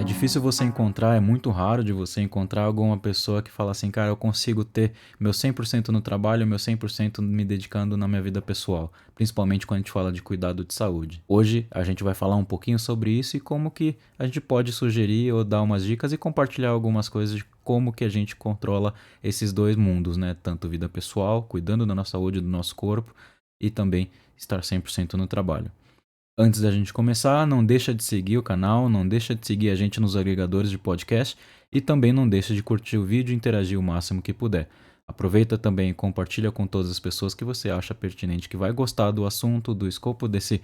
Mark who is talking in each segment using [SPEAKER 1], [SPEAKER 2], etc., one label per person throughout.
[SPEAKER 1] difícil você encontrar, é muito raro de você encontrar alguma pessoa que fala assim, cara, eu consigo ter meu 100% no trabalho, meu 100% me dedicando na minha vida pessoal, principalmente quando a gente fala de cuidado de saúde. Hoje a gente vai falar um pouquinho sobre isso e como que a gente pode sugerir ou dar umas dicas e compartilhar algumas coisas de como que a gente controla esses dois mundos, né? Tanto vida pessoal, cuidando da nossa saúde, do nosso corpo e também estar 100% no trabalho. Antes da gente começar, não deixa de seguir o canal, não deixa de seguir a gente nos agregadores de podcast e também não deixa de curtir o vídeo e interagir o máximo que puder. Aproveita também e compartilha com todas as pessoas que você acha pertinente, que vai gostar do assunto, do escopo desse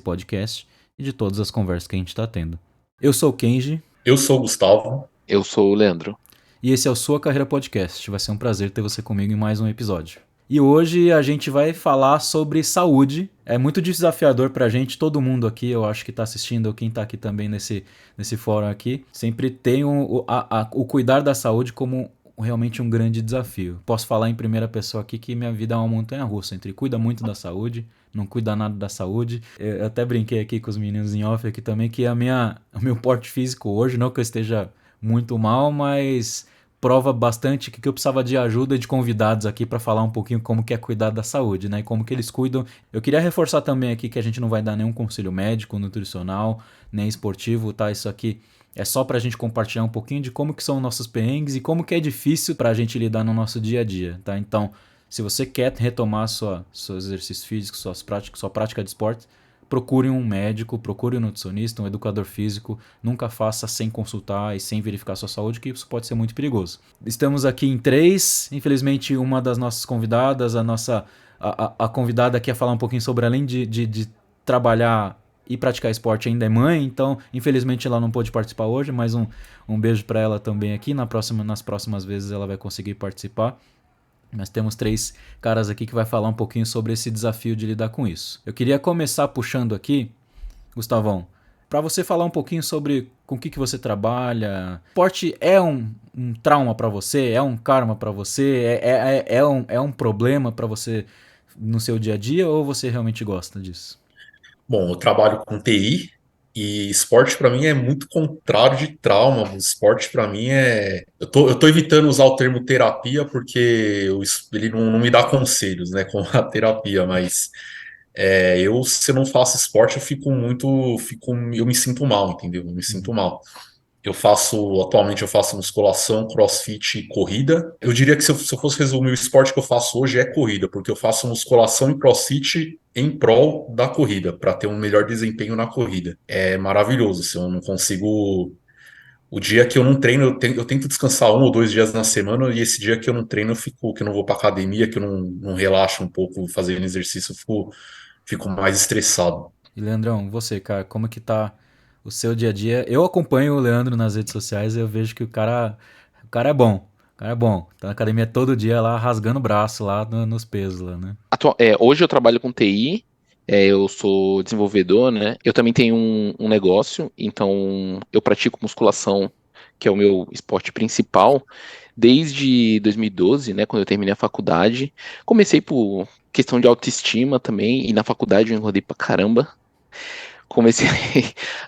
[SPEAKER 1] podcast e de todas as conversas que a gente está tendo. Eu sou o Kenji
[SPEAKER 2] Eu sou o Gustavo.
[SPEAKER 3] Eu sou o Leandro.
[SPEAKER 1] e esse é o Sua Carreira Podcast. Vai ser um prazer ter você comigo em mais um episódio. E hoje a gente vai falar sobre saúde. É muito desafiador pra gente, todo mundo aqui, eu acho que tá assistindo, ou quem tá aqui também nesse fórum aqui, sempre tem o cuidar da saúde como realmente um grande desafio. Posso falar em primeira pessoa aqui que minha vida é uma montanha-russa, entre cuida muito da saúde, não cuida nada da saúde. Eu até brinquei aqui com os meninos em off aqui também, que o meu porte físico hoje, não que eu esteja muito mal, mas prova bastante que eu precisava de ajuda de convidados aqui para falar um pouquinho como que é cuidar da saúde, né? E como que eles cuidam. Eu queria reforçar também aqui que a gente não vai dar nenhum conselho médico, nutricional, nem esportivo, tá? Isso aqui é só pra gente compartilhar um pouquinho de como que são nossos perrengues e como que é difícil pra gente lidar no nosso dia a dia, tá? Então, se você quer retomar seus exercícios físicos, sua prática de esporte, procure um médico, procure um nutricionista, um educador físico. Nunca faça sem consultar e sem verificar sua saúde, que isso pode ser muito perigoso. Estamos aqui em três. Infelizmente, uma das nossas convidadas, a convidada que ia falar um pouquinho sobre além de trabalhar e praticar esporte ainda é mãe, então infelizmente ela não pôde participar hoje, mas um beijo para ela também aqui. Nas próximas vezes ela vai conseguir participar. Nós temos três caras aqui que vai falar um pouquinho sobre esse desafio de lidar com isso. Eu queria começar puxando aqui, Gustavão, para você falar um pouquinho sobre com o que você trabalha. Esporte é um trauma para você? É um karma para você? É um problema para você no seu dia a dia ou você realmente gosta disso?
[SPEAKER 2] Bom, eu trabalho com TI e esporte para mim é muito contrário de trauma. O esporte para mim é. Eu tô evitando usar o termo terapia porque ele não me dá conselhos, né, com a terapia, mas se eu não faço esporte, eu me sinto mal, entendeu? Eu me sinto
[SPEAKER 1] Uhum.
[SPEAKER 2] mal. Atualmente eu faço musculação, crossfit e corrida. Eu diria que se eu fosse resumir o esporte que eu faço hoje é corrida, porque eu faço musculação e crossfit em prol da corrida, para ter um melhor desempenho na corrida. É maravilhoso, se eu não consigo. O dia que eu não treino, eu tento descansar 1 ou 2 dias na semana, e esse dia que eu não treino, que eu não vou pra academia, que eu não relaxo um pouco fazendo exercício, fico mais estressado.
[SPEAKER 1] E Leandrão, você, cara, como que tá o seu dia a dia? Eu acompanho o Leandro nas redes sociais e eu vejo que o cara é bom. O cara é bom. Tá na academia todo dia lá, rasgando o braço lá nos pesos lá, né?
[SPEAKER 3] Hoje eu trabalho com TI, eu sou desenvolvedor, né? Eu também tenho um negócio, então eu pratico musculação, que é o meu esporte principal, desde 2012, né? Quando eu terminei a faculdade. Comecei por questão de autoestima também, e na faculdade eu engordei pra caramba. Comecei.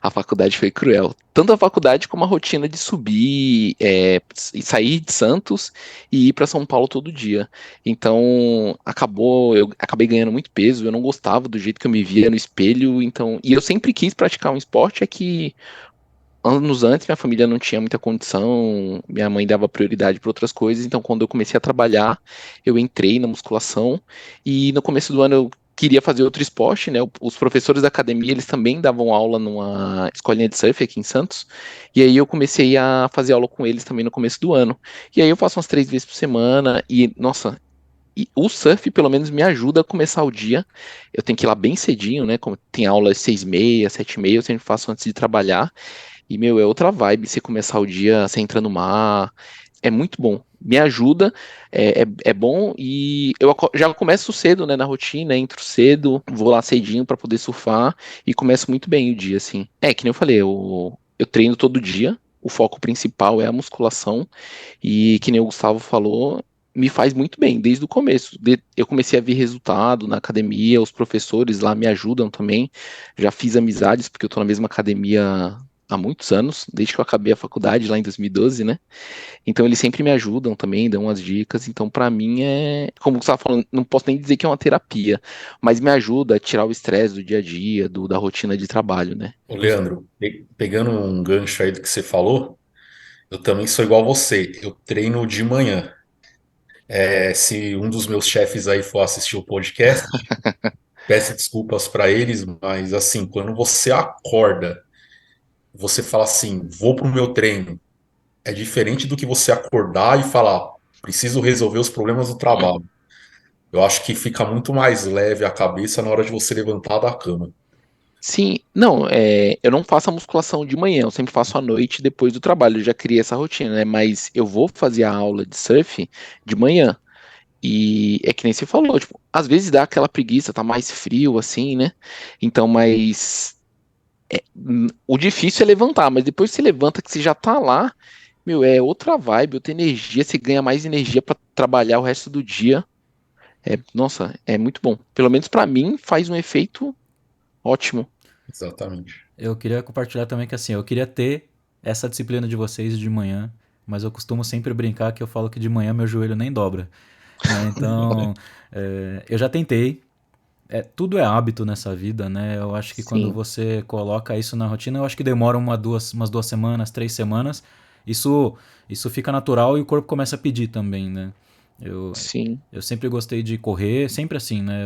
[SPEAKER 3] A faculdade foi cruel. Tanto a faculdade como a rotina de subir, e sair de Santos e ir para São Paulo todo dia. Então, eu acabei ganhando muito peso, eu não gostava do jeito que eu me via no espelho, então, e eu sempre quis praticar um esporte, é que anos antes minha família não tinha muita condição, minha mãe dava prioridade para outras coisas, então quando eu comecei a trabalhar, eu entrei na musculação e no começo do ano eu queria fazer outro esporte, né? Os professores da academia, eles também davam aula numa escolinha de surf aqui em Santos, e aí eu comecei a fazer aula com eles também no começo do ano. E aí eu faço umas 3 vezes por semana e, nossa, e o surf pelo menos me ajuda a começar o dia. Eu tenho que ir lá bem cedinho, né? Como tem aula às 6h30, 7h30, eu sempre faço antes de trabalhar. E, meu, é outra vibe você começar o dia, você entra no mar. É muito bom. Me ajuda, é bom. E já começo cedo, né, na rotina, entro cedo, vou lá cedinho para poder surfar e começo muito bem o dia, assim. É, que nem eu falei, eu treino todo dia. O foco principal é a musculação. E que nem o Gustavo falou, me faz muito bem desde o começo. Eu comecei a ver resultado na academia, os professores lá me ajudam também. Já fiz amizades, porque eu tô na mesma academia há muitos anos, desde que eu acabei a faculdade lá em 2012, né? Então eles sempre me ajudam também, dão umas dicas. Então para mim como você estava falando, não posso nem dizer que é uma terapia, mas me ajuda a tirar o estresse do dia a dia, da rotina de trabalho, né?
[SPEAKER 2] Ô, Leandro, pegando um gancho aí do que você falou, eu também sou igual a você. Eu treino de manhã. Se um dos meus chefes aí for assistir o podcast, peço desculpas para eles, mas assim, quando você acorda, você fala assim, vou pro meu treino. É diferente do que você acordar e falar, preciso resolver os problemas do trabalho. Eu acho que fica muito mais leve a cabeça na hora de você levantar da cama.
[SPEAKER 3] Sim, não, eu não faço a musculação de manhã, eu sempre faço à noite depois do trabalho, eu já criei essa rotina, né? Mas eu vou fazer a aula de surf de manhã. E é que nem você falou, tipo, às vezes dá aquela preguiça, tá mais frio assim, né? Então, mas o difícil é levantar, mas depois que você levanta, que você já tá lá, meu, é outra vibe, outra energia, você ganha mais energia pra trabalhar o resto do dia. Nossa, é muito bom. Pelo menos pra mim faz um efeito ótimo.
[SPEAKER 2] Exatamente.
[SPEAKER 1] Eu queria compartilhar também que assim, eu queria ter essa disciplina de vocês de manhã, mas eu costumo sempre brincar que eu falo que de manhã meu joelho nem dobra, né? Então, eu já tentei. Tudo é hábito nessa vida, né? Eu acho que quando
[SPEAKER 3] Sim,
[SPEAKER 1] você coloca isso na rotina, eu acho que demora umas 2 semanas, 3 semanas. Isso, isso fica natural e o corpo começa a pedir também, né? Eu,
[SPEAKER 3] sim.
[SPEAKER 1] eu sempre gostei de correr, sempre assim, né?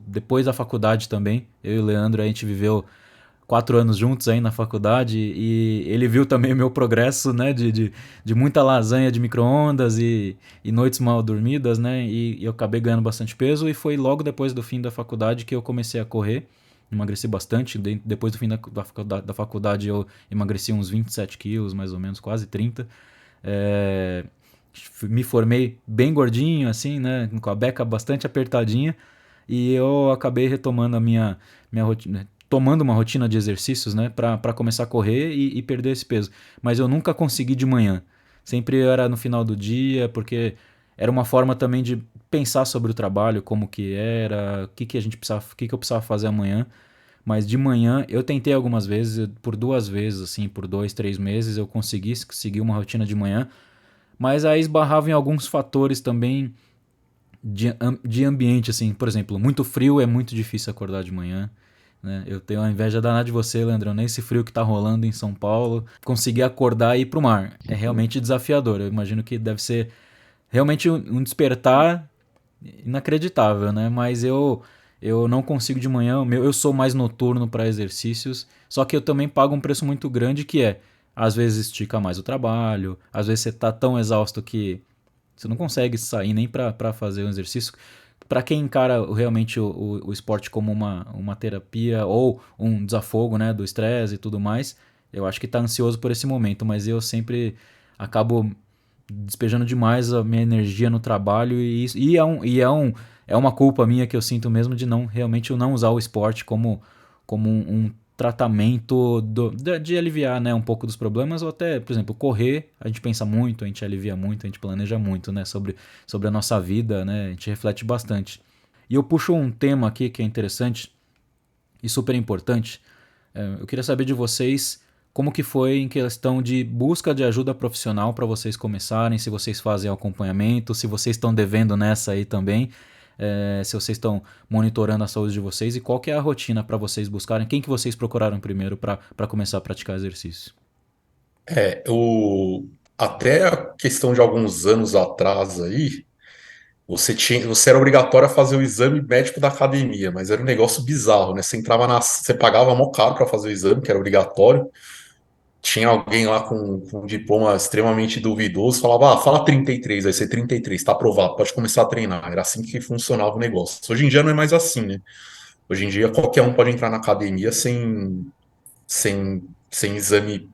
[SPEAKER 1] Depois da faculdade também, eu e o Leandro, a gente viveu 4 anos juntos aí na faculdade e ele viu também o meu progresso, né, de muita lasanha de micro-ondas e noites mal dormidas, né, e eu acabei ganhando bastante peso e foi logo depois do fim da faculdade que eu comecei a correr, emagreci bastante, depois do fim da faculdade eu emagreci uns 27 quilos, mais ou menos, quase 30, é, me formei bem gordinho, assim, né, com a beca bastante apertadinha, e eu acabei retomando minha rotina, tomando uma rotina de exercícios, né, para começar a correr e perder esse peso. Mas eu nunca consegui de manhã. Sempre era no final do dia, porque era uma forma também de pensar sobre o trabalho, como que era, que a gente precisava, o que eu precisava fazer amanhã. Mas de manhã eu tentei algumas vezes, por 2 vezes, assim, por 2, 3 meses eu consegui seguir uma rotina de manhã, mas aí esbarrava em alguns fatores também de ambiente, assim, por exemplo, muito frio é muito difícil acordar de manhã, né? Eu tenho a inveja danada de você, Leandrão, nesse frio que tá rolando em São Paulo, conseguir acordar e ir pro mar. É realmente desafiador. Eu imagino que deve ser realmente um despertar inacreditável, né? Mas eu não consigo de manhã, eu sou mais noturno para exercícios, só que eu também pago um preço muito grande que é, às vezes estica mais o trabalho, às vezes você tá tão exausto que você não consegue sair nem para fazer um exercício. Para quem encara realmente o esporte como uma terapia ou um desafogo, né, do estresse e tudo mais, eu acho que tá ansioso por esse momento, mas eu sempre acabo despejando demais a minha energia no trabalho é uma culpa minha que eu sinto mesmo de não realmente eu não usar o esporte como um tratamento de aliviar, né, um pouco dos problemas ou até, por exemplo, correr, a gente pensa muito, a gente alivia muito, a gente planeja muito, né, sobre a nossa vida, né, a gente reflete bastante. E eu puxo um tema aqui que é interessante e super importante. Eu queria saber de vocês como que foi em questão de busca de ajuda profissional para vocês começarem, se vocês fazem acompanhamento, se vocês estão devendo nessa aí também, se vocês estão monitorando a saúde de vocês e qual que é a rotina para vocês buscarem, quem que vocês procuraram primeiro para começar a praticar exercício.
[SPEAKER 2] Até a questão de alguns anos atrás aí, você era obrigatório a fazer o exame médico da academia, mas era um negócio bizarro, né? Você pagava mó caro para fazer o exame, que era obrigatório. Tinha alguém lá com um diploma extremamente duvidoso, falava, fala 33, aí você 33, tá aprovado, pode começar a treinar. Era assim que funcionava o negócio. Hoje em dia não é mais assim, né? Hoje em dia qualquer um pode entrar na academia sem exame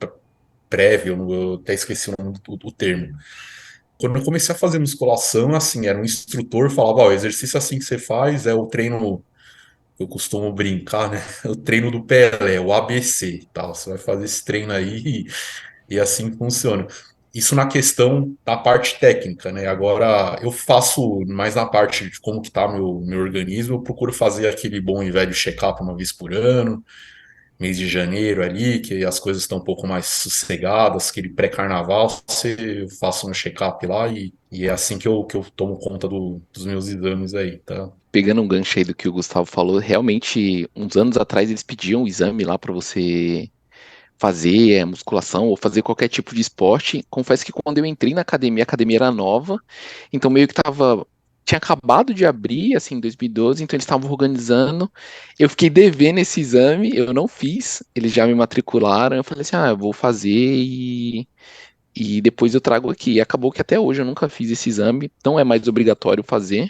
[SPEAKER 2] prévio, eu até esqueci o nome do termo. Quando eu comecei a fazer musculação, assim, era um instrutor, falava, ó, o exercício assim que você faz é o treino, eu costumo brincar, né? O treino do Pelé, o ABC e tal. Você vai fazer esse treino aí e assim funciona. Isso na questão da parte técnica, né? Agora eu faço mais na parte de como que tá meu organismo, eu procuro fazer aquele bom e velho check-up uma vez por ano, mês de janeiro ali, que as coisas estão um pouco mais sossegadas, aquele pré-carnaval, eu faço um check-up lá e é assim que eu tomo conta dos meus exames aí, tá?
[SPEAKER 3] Pegando um gancho aí do que o Gustavo falou, realmente, uns anos atrás eles pediam o exame lá para você fazer musculação ou fazer qualquer tipo de esporte. Confesso que quando eu entrei na academia, a academia era nova, então meio que tava. Tinha acabado de abrir, assim, em 2012, então eles estavam organizando. Eu fiquei devendo esse exame, eu não fiz, eles já me matricularam. Eu falei assim: ah, eu vou fazer e depois eu trago aqui. E acabou que até hoje eu nunca fiz esse exame, não é mais obrigatório fazer.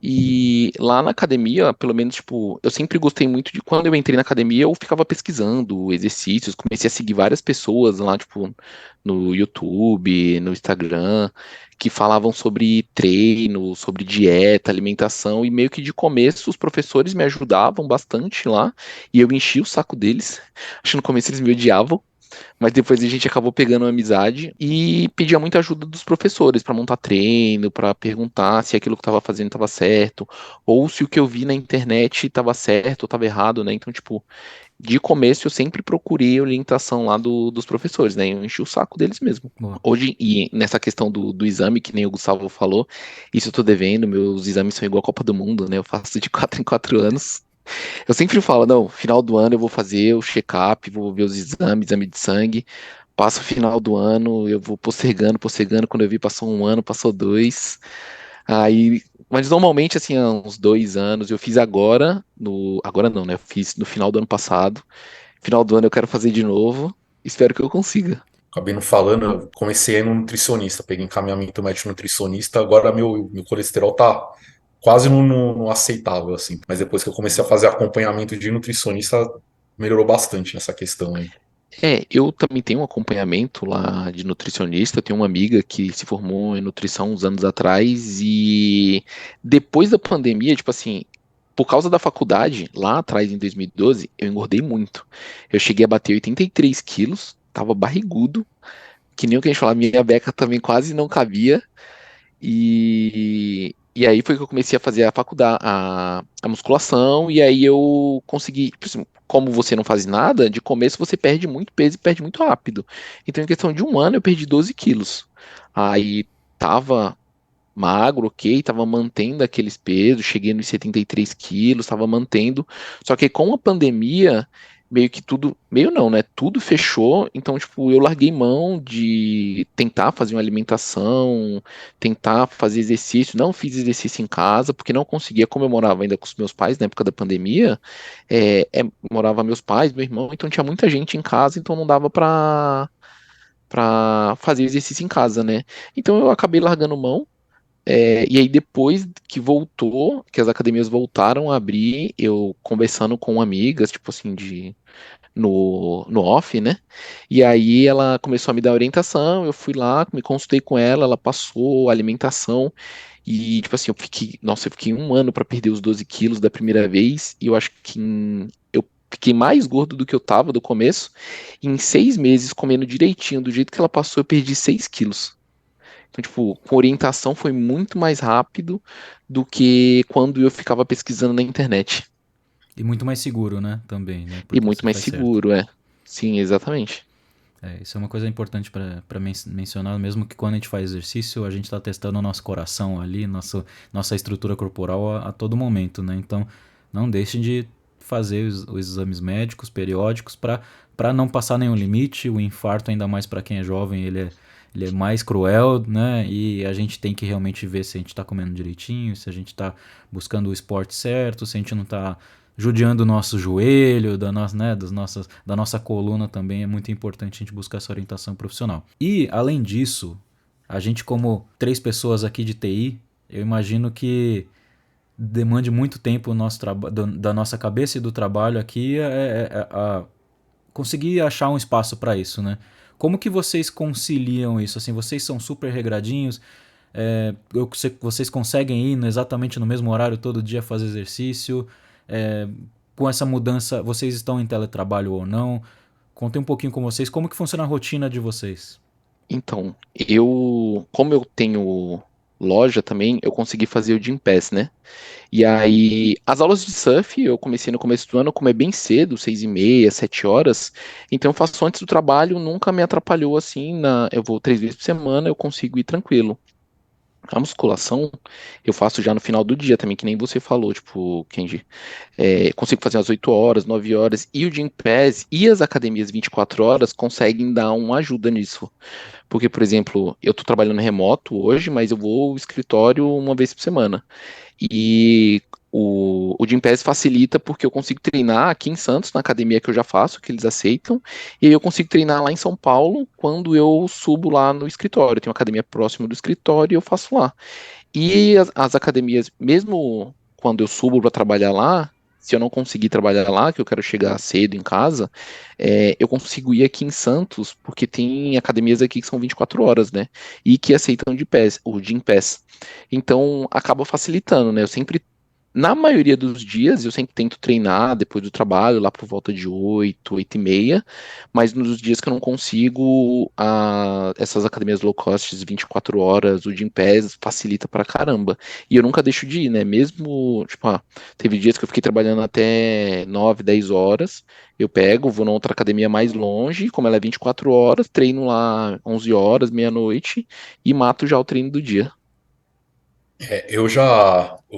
[SPEAKER 3] E lá na academia, pelo menos, tipo, eu sempre gostei muito de quando eu entrei na academia, eu ficava pesquisando exercícios, comecei a seguir várias pessoas lá, tipo, no YouTube, no Instagram, que falavam sobre treino, sobre dieta, alimentação, e meio que de começo os professores me ajudavam bastante lá, e eu enchia o saco deles. Acho que no começo eles me odiavam, mas depois a gente acabou pegando uma amizade e pedia muita ajuda dos professores para montar treino, para perguntar se aquilo que estava fazendo estava certo, ou se o que eu vi na internet estava certo ou estava errado, né? Então, tipo, de começo eu sempre procurei orientação lá dos professores, né? Eu enchi o saco deles mesmo.
[SPEAKER 1] Boa.
[SPEAKER 3] Hoje, e nessa questão do exame, que nem o Gustavo falou, isso eu tô devendo, meus exames são igual a Copa do Mundo, né? Eu faço de 4 em 4 anos. Eu sempre falo, não, final do ano eu vou fazer o check-up, vou ver os exames, exame de sangue. Passa o final do ano, eu vou postergando, postergando. Quando eu vi, passou um ano, passou dois. Aí, mas normalmente, assim, há uns 2 anos, eu fiz agora, agora não, né? Eu fiz no final do ano passado. Final do ano eu quero fazer de novo. Espero que eu consiga.
[SPEAKER 2] Acabei não falando, eu comecei a ir no nutricionista, peguei encaminhamento médico nutricionista, agora meu colesterol tá quase no aceitável, assim. Mas depois que eu comecei a fazer acompanhamento de nutricionista, melhorou bastante nessa questão aí.
[SPEAKER 3] É, eu também tenho um acompanhamento lá de nutricionista. Eu tenho uma amiga que se formou em nutrição uns anos atrás e depois da pandemia, tipo assim, por causa da faculdade, lá atrás em 2012, eu engordei muito. Eu cheguei a bater 83 quilos, tava barrigudo, que nem o que a gente falava, minha beca também quase não cabia. E aí foi que eu comecei a fazer a faculdade, a musculação, e aí eu consegui, tipo assim, como você não faz nada, de começo você perde muito peso e perde muito rápido. Então, em questão de um ano, eu perdi 12 quilos. Aí tava magro, ok, tava mantendo aqueles pesos, cheguei nos 73 quilos, tava mantendo. Só que com a pandemia, meio que tudo, meio não, né? Tudo fechou, então, tipo, eu larguei mão de tentar fazer uma alimentação, tentar fazer exercício. Não fiz exercício em casa, porque não conseguia, como eu morava ainda com os meus pais na época da pandemia, morava meus pais, meu irmão, então tinha muita gente em casa, então não dava pra fazer exercício em casa, né? Então eu acabei largando mão. E aí, depois que voltou, que as academias voltaram a abrir, eu conversando com amigas, tipo assim, no off, né? E aí ela começou a me dar orientação, eu fui lá, me consultei com ela, ela passou a alimentação, e tipo assim, eu fiquei um ano para perder os 12 quilos da primeira vez, e eu acho que eu fiquei mais gordo do que eu tava do começo, e em 6 meses, comendo direitinho, do jeito que ela passou, eu perdi 6 quilos. Então, tipo, com orientação foi muito mais rápido do que quando eu ficava pesquisando na internet.
[SPEAKER 1] E muito mais seguro, né? Também, né?
[SPEAKER 3] E
[SPEAKER 1] Porque
[SPEAKER 3] muito
[SPEAKER 1] você
[SPEAKER 3] mais
[SPEAKER 1] faz certo.
[SPEAKER 3] seguro, é. Sim, exatamente.
[SPEAKER 1] Isso é uma coisa importante para mencionar, mesmo que quando a gente faz exercício, a gente está testando o nosso coração ali, nossa estrutura corporal a todo momento, né? Então, não deixem de fazer os exames médicos periódicos para não passar nenhum limite. O infarto, ainda mais para quem é jovem, ele é mais cruel, né? E a gente tem que realmente ver se a gente está comendo direitinho, se a gente está buscando o esporte certo, se a gente não está judiando o nosso joelho, né, da nossa coluna também. É muito importante a gente buscar essa orientação profissional. E, além disso, a gente, como 3 pessoas aqui de TI, eu imagino que demande muito tempo da nossa cabeça e do trabalho aqui a conseguir achar um espaço para isso, né? Como que vocês conciliam isso? Assim, vocês são super regradinhos, vocês conseguem ir exatamente no mesmo horário todo dia fazer exercício? É, com essa mudança, vocês estão em teletrabalho ou não? Contei um pouquinho com vocês. Como que funciona a rotina de vocês?
[SPEAKER 3] Então, como eu tenho loja também, eu consegui fazer o Gympass, né? E aí, as aulas de surf, eu comecei no começo do ano, como é bem cedo, 6h30, 7 horas, então eu faço antes do trabalho, nunca me atrapalhou assim, eu vou 3 vezes por semana, eu consigo ir tranquilo. A musculação eu faço já no final do dia também, que nem você falou, tipo, Kenji. Consigo fazer às 8 horas, 9 horas, e o Gympass e as academias 24 horas conseguem dar uma ajuda nisso. Porque, por exemplo, eu tô trabalhando remoto hoje, mas eu vou ao escritório uma vez por semana. E o Gympass facilita porque eu consigo treinar aqui em Santos, na academia que eu já faço, que eles aceitam, e aí eu consigo treinar lá em São Paulo quando eu subo lá no escritório. Tem uma academia próxima do escritório e eu faço lá. E as academias, mesmo quando eu subo para trabalhar lá, se eu não conseguir trabalhar lá, que eu quero chegar cedo em casa, eu consigo ir aqui em Santos, porque tem academias aqui que são 24 horas, né? E que aceitam o Gympass. Então, acaba facilitando, né? Eu sempre na maioria dos dias, eu sempre tento treinar depois do trabalho, lá por volta de 8, 8h30, mas nos dias que eu não consigo, essas academias low cost, 24 horas, o Gympass facilita pra caramba. E eu nunca deixo de ir, né? Mesmo, tipo, teve dias que eu fiquei trabalhando até 9, 10 horas, eu pego, vou na outra academia mais longe, como ela é 24 horas, treino lá 11 horas, meia-noite, e mato já o treino do dia.
[SPEAKER 2] Eu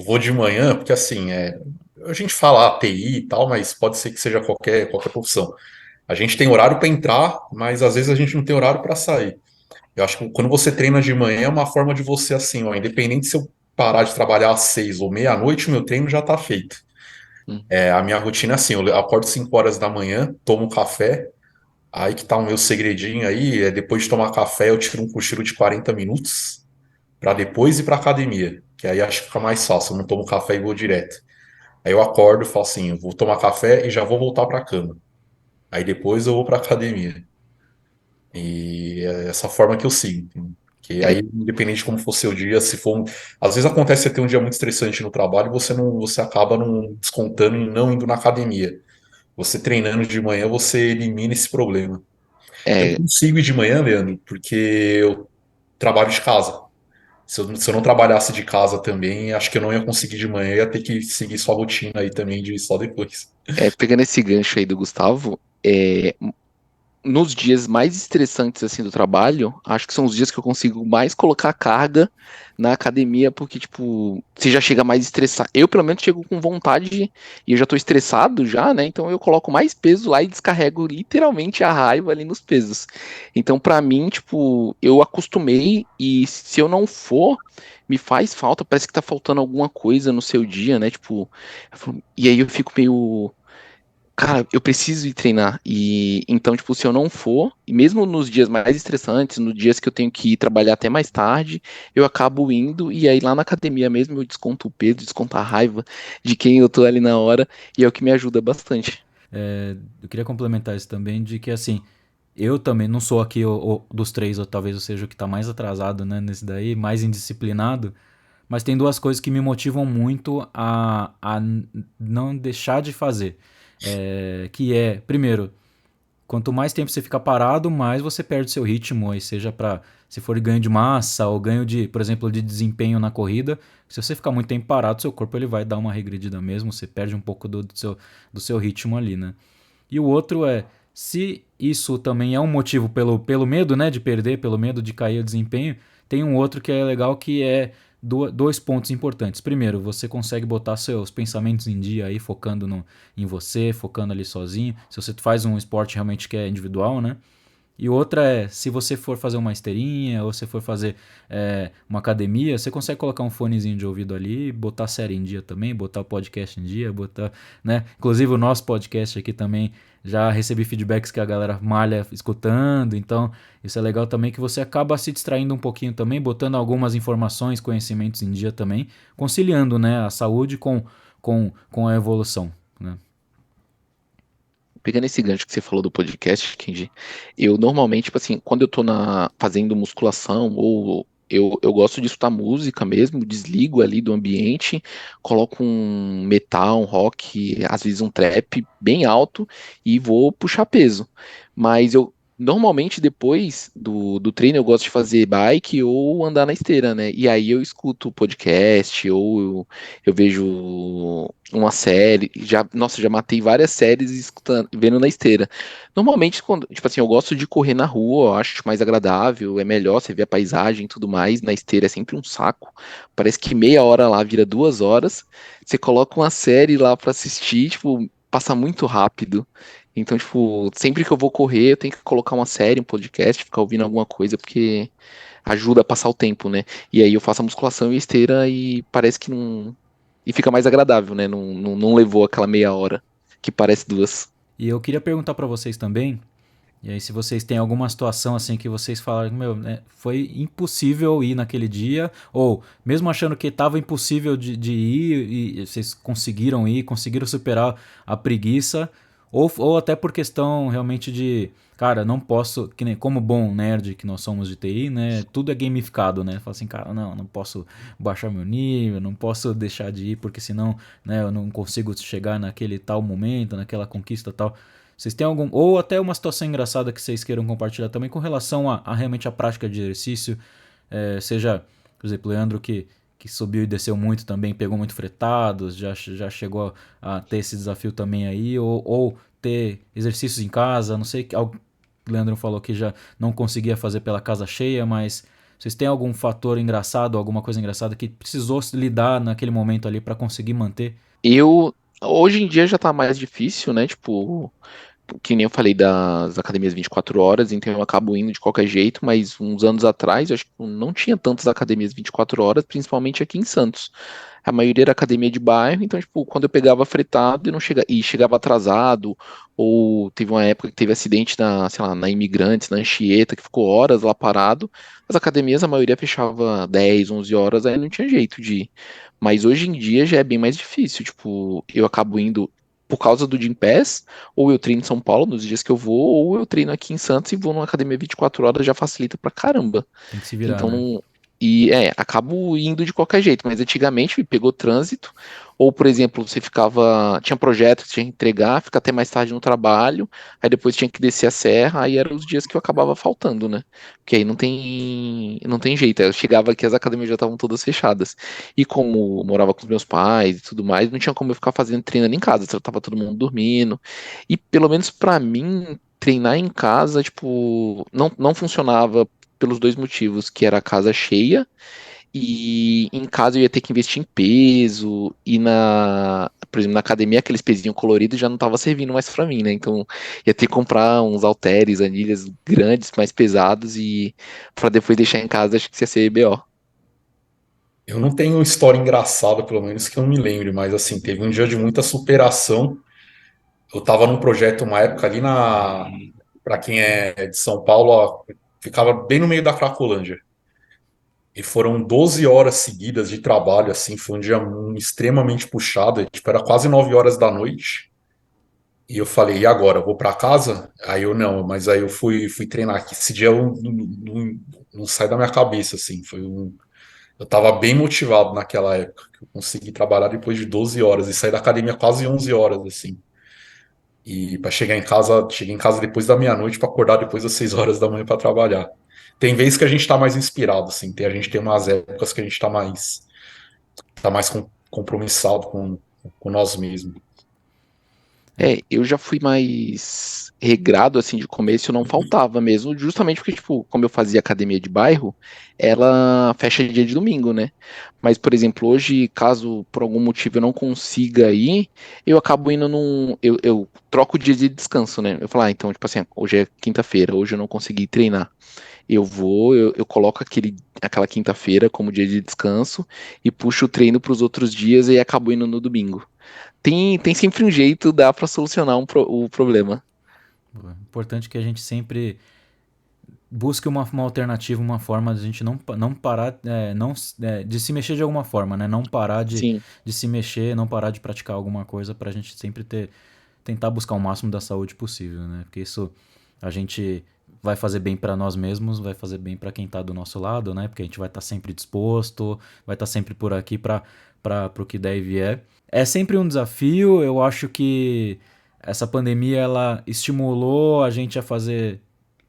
[SPEAKER 2] vou de manhã, porque assim, a gente fala TI e tal, mas pode ser que seja qualquer profissão. A gente tem horário para entrar, mas às vezes a gente não tem horário para sair. Eu acho que quando você treina de manhã é uma forma de você, assim, ó, independente se eu parar de trabalhar às 6 ou meia-noite, o meu treino já está feito.
[SPEAKER 3] Hum.
[SPEAKER 2] A minha rotina é assim, eu acordo 5 horas da manhã, tomo um café, aí que tá o meu segredinho aí, depois de tomar café eu tiro um cochilo de 40 minutos para depois ir para academia, que aí acho que fica mais fácil, eu não tomo café e vou direto. Aí eu acordo e falo assim, eu vou tomar café e já vou voltar para a cama. Aí depois eu vou para academia. E é essa forma que eu sigo. Que
[SPEAKER 3] É,
[SPEAKER 2] aí, independente de como for seu dia, se for. Às vezes acontece você ter um dia muito estressante no trabalho, você acaba não descontando e não indo na academia. Você treinando de manhã, você elimina esse problema. Eu
[SPEAKER 3] é,
[SPEAKER 2] consigo ir de manhã, Leandro, porque eu trabalho de casa. Se eu não trabalhasse de casa também, acho que eu não ia conseguir de manhã, ia ter que seguir sua rotina aí também de só depois.
[SPEAKER 3] pegando esse gancho aí do Gustavo, nos dias mais estressantes assim do trabalho, acho que são os dias que eu consigo mais colocar carga na academia, porque tipo, você já chega mais estressado. Eu pelo menos chego com vontade e eu já tô estressado já, né? Então eu coloco mais peso lá e descarrego literalmente a raiva ali nos pesos. Então pra mim, tipo, eu acostumei e se eu não for, me faz falta, parece que tá faltando alguma coisa no seu dia, né? Tipo, e aí eu fico meio, cara, eu preciso ir treinar. E então, tipo, se eu não for, e mesmo nos dias mais estressantes, nos dias que eu tenho que ir trabalhar até mais tarde, eu acabo indo e aí lá na academia mesmo eu desconto o peso, desconto a raiva de quem eu tô ali na hora, e é o que me ajuda bastante.
[SPEAKER 1] Eu queria complementar isso também de que, assim, eu também não sou aqui dos três, ou talvez eu seja o que tá mais atrasado, né, nesse daí, mais indisciplinado, mas tem duas coisas que me motivam muito a não deixar de fazer. Que é, primeiro, quanto mais tempo você fica parado, mais você perde seu ritmo, aí seja para se for ganho de massa ou ganho de, por exemplo, de desempenho na corrida. Se você ficar muito tempo parado, seu corpo ele vai dar uma regredida mesmo, você perde um pouco do seu ritmo ali, né? E o outro é, se isso também é um motivo pelo medo, né, de perder, pelo medo de cair o desempenho, tem um outro que é legal que é dois pontos importantes. Primeiro, você consegue botar seus pensamentos em dia aí, focando em você, focando ali sozinho. Se você faz um esporte realmente que é individual, né? E outra é, se você for fazer uma esteirinha ou se for fazer uma academia, você consegue colocar um fonezinho de ouvido ali, botar a série em dia também, botar o podcast em dia, botar, né? Inclusive o nosso podcast aqui também já recebi feedbacks que a galera malha escutando, então isso é legal também que você acaba se distraindo um pouquinho também, botando algumas informações, conhecimentos em dia também, conciliando, né, a saúde com a evolução, né?
[SPEAKER 3] Pegando esse gancho que você falou do podcast, Kenji, eu normalmente, tipo assim, quando eu tô fazendo musculação ou eu gosto de escutar música mesmo, desligo ali do ambiente, coloco um metal, um rock, às vezes um trap bem alto e vou puxar peso. Mas Normalmente, depois do treino, eu gosto de fazer bike ou andar na esteira, né? E aí eu escuto podcast ou eu vejo uma série. Nossa, já matei várias séries escutando, vendo na esteira. Normalmente, quando, tipo assim, eu gosto de correr na rua, eu acho mais agradável, é melhor, você vê a paisagem e tudo mais. Na esteira é sempre um saco. Parece que meia hora lá vira 2 horas. Você coloca uma série lá pra assistir, tipo, passa muito rápido. Então, tipo, sempre que eu vou correr, eu tenho que colocar uma série, um podcast, ficar ouvindo alguma coisa, porque ajuda a passar o tempo, né? E aí eu faço a musculação e a esteira e parece que não. E fica mais agradável, né? Não levou aquela meia hora, que parece 2.
[SPEAKER 1] E eu queria perguntar pra vocês também, e aí se vocês têm alguma situação assim que vocês falaram, meu, né, foi impossível ir naquele dia, ou mesmo achando que estava impossível de ir, e vocês conseguiram ir, conseguiram superar a preguiça, ou até por questão realmente de, cara, não posso, que nem como bom nerd que nós somos de TI, né, tudo é gamificado, né, fala assim, cara, não posso baixar meu nível, não posso deixar de ir, porque senão, né, eu não consigo chegar naquele tal momento, naquela conquista tal. Vocês têm algum. Ou até uma situação engraçada que vocês queiram compartilhar também com relação a realmente a prática de exercício. Seja, por exemplo, o Leandro que subiu e desceu muito também, pegou muito fretados, já chegou a ter esse desafio também aí, ou ter exercícios em casa, não sei, o Leandro falou que já não conseguia fazer pela casa cheia, mas vocês têm algum fator engraçado, alguma coisa engraçada que precisou se lidar naquele momento ali para conseguir manter?
[SPEAKER 3] Hoje em dia já tá mais difícil, né? Tipo, que nem eu falei das academias 24 horas, então eu acabo indo de qualquer jeito, mas uns anos atrás eu acho que não tinha tantas academias 24 horas, principalmente aqui em Santos. A maioria era academia de bairro, então, tipo, quando eu pegava fretado e chegava atrasado, ou teve uma época que teve acidente na, sei lá, na Imigrantes, na Anchieta, que ficou horas lá parado, as academias, a maioria fechava 10, 11 horas, aí não tinha jeito de ir. Mas hoje em dia já é bem mais difícil, tipo, eu acabo indo por causa do Gympass, ou eu treino em São Paulo nos dias que eu vou, ou eu treino aqui em Santos e vou numa academia 24 horas, já facilita pra caramba.
[SPEAKER 1] Tem que se virar,
[SPEAKER 3] Então
[SPEAKER 1] né?
[SPEAKER 3] não. Acabo indo de qualquer jeito, mas antigamente me pegou trânsito, ou por exemplo, você ficava, tinha projeto que tinha que entregar, fica até mais tarde no trabalho, aí depois tinha que descer a serra, aí eram os dias que eu acabava faltando, né? Porque aí não tem jeito, aí eu chegava aqui, as academias já estavam todas fechadas. E como eu morava com os meus pais e tudo mais, não tinha como eu ficar fazendo treinando em casa, tava todo mundo dormindo. E pelo menos pra mim, treinar em casa, tipo, não funcionava pelos dois motivos, que era a casa cheia e em casa eu ia ter que investir em peso e por exemplo, na academia aqueles pezinhos coloridos já não tava servindo mais pra mim, né? Então ia ter que comprar uns halteres, anilhas grandes, mais pesados e pra depois deixar em casa, acho que isso ia ser BO.
[SPEAKER 2] Eu não tenho história engraçada, pelo menos que eu me lembre, mas assim, teve um dia de muita superação. Eu estava num projeto uma época ali para quem é de São Paulo, ó, ficava bem no meio da Cracolândia. E foram 12 horas seguidas de trabalho, assim, foi um dia extremamente puxado, tipo, era quase 9 horas da noite. E eu falei, e agora? Eu vou para casa? Aí eu não, mas aí eu fui treinar. Que esse dia eu não sai da minha cabeça, assim. Eu tava bem motivado naquela época, que eu consegui trabalhar depois de 12 horas e sair da academia quase 11 horas, assim. E para cheguei em casa depois da meia-noite para acordar depois das 6 horas da manhã para trabalhar. Tem vezes que a gente tá mais inspirado, assim. A gente tem umas épocas que a gente tá mais compromissado com nós mesmos.
[SPEAKER 3] Eu já fui mais regrado, assim, de começo, eu não faltava mesmo, justamente porque, tipo, como eu fazia academia de bairro, ela fecha dia de domingo, né? Mas, por exemplo, hoje, caso por algum motivo eu não consiga ir, eu acabo indo num. Eu troco o dia de descanso, né? Eu falo, então, tipo assim, hoje é quinta-feira, hoje eu não consegui treinar. Eu coloco aquela quinta-feira como dia de descanso e puxo o treino para os outros dias e acabo indo no domingo. Tem sempre um jeito, dá pra solucionar o problema.
[SPEAKER 1] Importante que a gente sempre busque uma alternativa, uma forma de a gente não parar, de se mexer de alguma forma, né? Não parar
[SPEAKER 3] Sim.
[SPEAKER 1] de se mexer, não parar de praticar alguma coisa para a gente sempre tentar buscar o máximo da saúde possível, né? Porque isso a gente vai fazer bem para nós mesmos, vai fazer bem para quem tá do nosso lado, né? Porque a gente vai estar sempre disposto, vai estar sempre por aqui para o que der e vier. É sempre um desafio, eu acho que essa pandemia ela estimulou a gente a fazer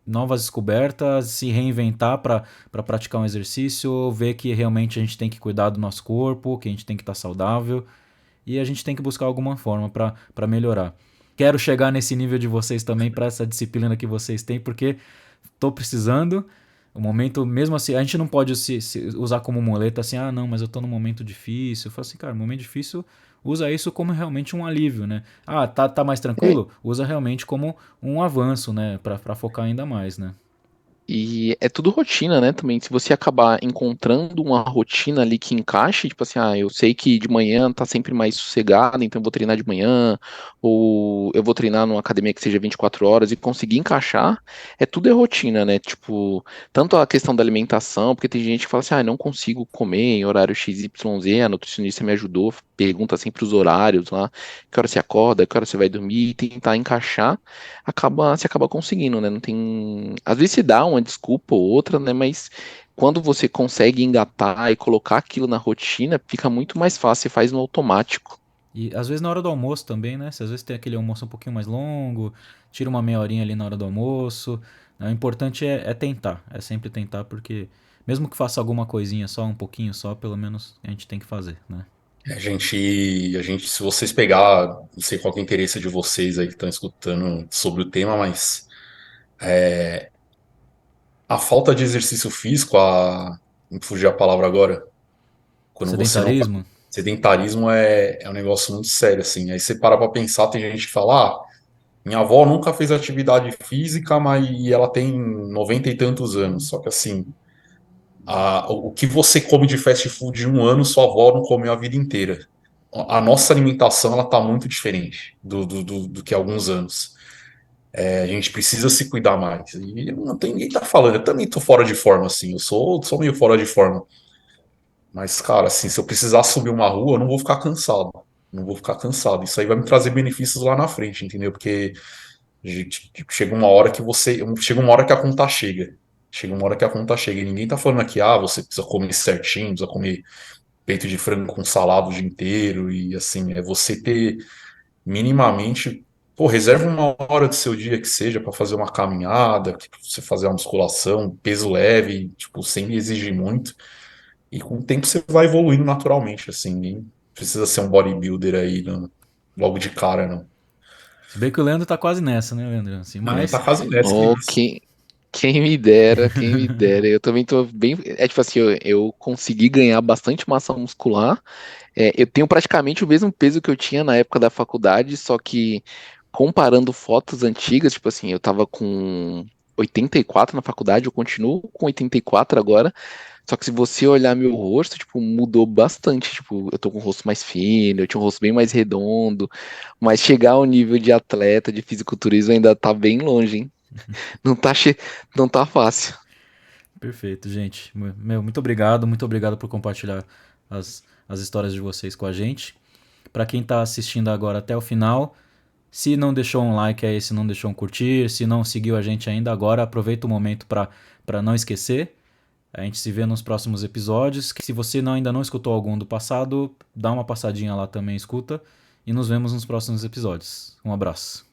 [SPEAKER 1] novas descobertas, se reinventar para praticar um exercício, ver que realmente a gente tem que cuidar do nosso corpo, que a gente tem que estar saudável e a gente tem que buscar alguma forma para melhorar. Quero chegar nesse nível de vocês também, para essa disciplina que vocês têm, porque tô precisando. O momento, mesmo assim, a gente não pode se usar como muleta assim, ah, não, mas eu tô num momento difícil. Eu falo assim, cara, momento difícil, usa isso como realmente um alívio, né? Ah, tá mais
[SPEAKER 3] É,
[SPEAKER 1] tranquilo? Usa realmente como um avanço, né? Pra focar ainda mais, né?
[SPEAKER 3] e é tudo rotina, né? Também, se você acabar encontrando uma rotina ali que encaixe, tipo assim, eu sei que de manhã tá sempre mais sossegado, então eu vou treinar de manhã, ou eu vou treinar numa academia que seja 24 horas e conseguir encaixar, tudo é rotina, né? Tipo, tanto a questão da alimentação, porque tem gente que fala assim, não consigo comer em horário XYZ, a nutricionista me ajudou, pergunta sempre os horários lá, que hora você acorda, que hora você vai dormir, e tentar encaixar se acaba conseguindo, né? Não tem. Às vezes se dá uma desculpa ou outra, né? Mas quando você consegue engatar e colocar aquilo na rotina, fica muito mais fácil, você faz no automático.
[SPEAKER 1] E às vezes na hora do almoço também, né? Se às vezes tem aquele almoço um pouquinho mais longo, tira uma meia horinha ali na hora do almoço. Né? O importante é tentar, é sempre tentar, porque mesmo que faça alguma coisinha só, um pouquinho só, pelo menos a gente tem que fazer, né?
[SPEAKER 2] Se vocês pegar, não sei qual que é o interesse de vocês aí que estão escutando sobre o tema, mas a falta de exercício físico, me fugiu a palavra agora, quando você não.
[SPEAKER 1] Sedentarismo?
[SPEAKER 2] Sedentarismo é um negócio muito sério, assim. Aí você para pra pensar, tem gente que fala, minha avó nunca fez atividade física, mas ela tem 90 e tantos anos. Só que assim, o que você come de fast food em um ano, sua avó não comeu a vida inteira. A nossa alimentação, ela tá muito diferente do que há alguns anos. A gente precisa se cuidar mais. E não tem ninguém tá falando, eu também tô fora de forma, assim. Eu sou meio fora de forma. Mas, cara, assim, se eu precisar subir uma rua, eu não vou ficar cansado. Não vou ficar cansado. Isso aí vai me trazer benefícios lá na frente, entendeu? Porque chega uma hora que chega uma hora que a conta chega. Chega uma hora que a conta chega. E ninguém tá falando aqui, você precisa comer certinho, precisa comer peito de frango com salada o dia inteiro. E assim, é você ter minimamente. Pô, reserva uma hora do seu dia que seja para fazer uma caminhada, pra você fazer uma musculação, peso leve, tipo, sem exigir muito. E com o tempo você vai evoluindo naturalmente, assim. Nem precisa ser um bodybuilder aí logo de cara, não.
[SPEAKER 1] Se bem que o Leandro tá quase nessa, né, Leandro? Assim,
[SPEAKER 2] Não, nem
[SPEAKER 1] mas
[SPEAKER 2] tá quase nessa, que
[SPEAKER 3] Oh,
[SPEAKER 2] isso.
[SPEAKER 3] quem me dera, quem me dera. Eu também tô bem. É tipo assim, eu consegui ganhar bastante massa muscular. Eu tenho praticamente o mesmo peso que eu tinha na época da faculdade, só que comparando fotos antigas, tipo assim, eu tava com 84 na faculdade, eu continuo com 84 agora. Só que se você olhar meu rosto, tipo, mudou bastante. Tipo, eu tô com o rosto mais fino, eu tinha um rosto bem mais redondo. Mas chegar ao nível de atleta, de fisiculturismo, ainda tá bem longe, hein? Não tá, não tá fácil.
[SPEAKER 1] perfeito, gente. Meu, muito obrigado por compartilhar as histórias de vocês com a gente. Para quem tá assistindo agora até o final, se não deixou um like aí, se não deixou um curtir, se não seguiu a gente ainda agora, aproveita o momento para não esquecer. A gente se vê nos próximos episódios. Se você ainda não escutou algum do passado, dá uma passadinha lá também, escuta. E nos vemos nos próximos episódios. Um abraço.